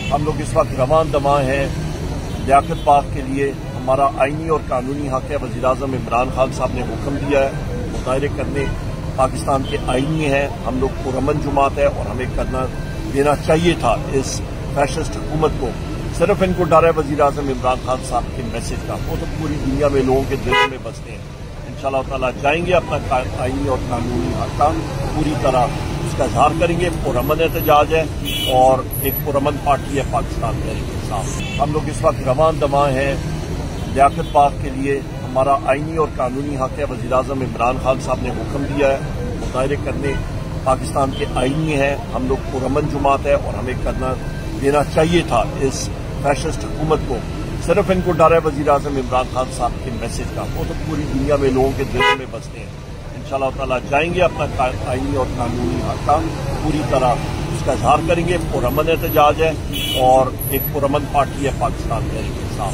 हम लोग इस वक्त रवान दवा हैं लियाकत पाक के लिए। हमारा आईनी और कानूनी हक है। वज़ीर-ए-आज़म इमरान खान साहब ने हुक्म दिया है मुतायरे करने, पाकिस्तान के आईनी है। हम लोग पुरअमन जुमात है और हमें करना देना चाहिए था इस फैशिस्ट हुकूमत को। सिर्फ इनको डर है वज़ीर-ए-आज़म इमरान खान साहब के मैसेज का। वो तो पूरी दुनिया में लोगों के दिलों में बसते हैं। इंशाअल्लाह ताला जाएंगे, अपना आईनी और कानूनी हक का पूरी तरह उसका इजहार करेंगे। पुरअमन एहतजाज है और एक पुरअमन पार्टी है पाकिस्तान के साथ। हम लोग इस वक्त रवान दवा हैं लियाकत पाक के लिए। हमारा आईनी और कानूनी हक है। वज़ीर-ए-आज़म इमरान खान साहब ने हुक्म दिया है मुतायरे करने, पाकिस्तान के आईनी है। हम लोग पुरअमन जुमात है और हमें करना देना चाहिए था इस फैशिस्ट हुकूमत को। सिर्फ इनको डर है वज़ीर-ए-आज़म इमरान खान साहब के मैसेज का। वो तो पूरी दुनिया में लोगों के दिलों में बसते हैं। इंशाअल्लाह ताला जाएंगे, अपना आईनी और कानूनी हक का पूरी तरह उसका इजहार करेंगे। पुरअमन एहतजाज है और एक पुरअमन पार्टी है पाकिस्तान के साथ।